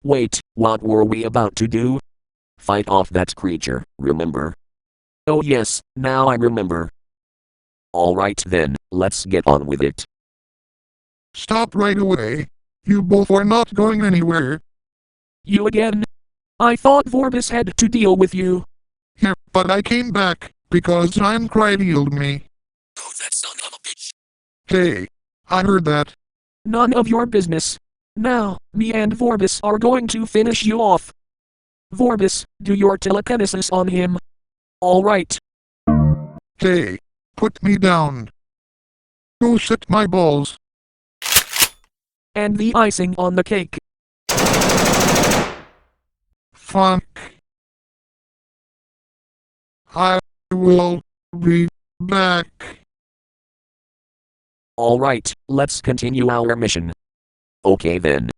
Wait, what were we about to do? Fight off that creature, remember? Oh yes, now I remember. Alright then, let's get on with it. Stop right away. You both are not going anywhere. You again? I thought Vorbis had to deal with you. Yeah, but I came back, because Time Cried healed me. Oh, that son of a bitch. Hey, I heard that. None of your business. Now, me and Vorbis are going to finish you off. Vorbis, do your telekinesis on him. Alright. Hey, put me down. Go sit my balls. And the icing on the cake. Fuck. I will be back. Alright, let's continue our mission. Okay then.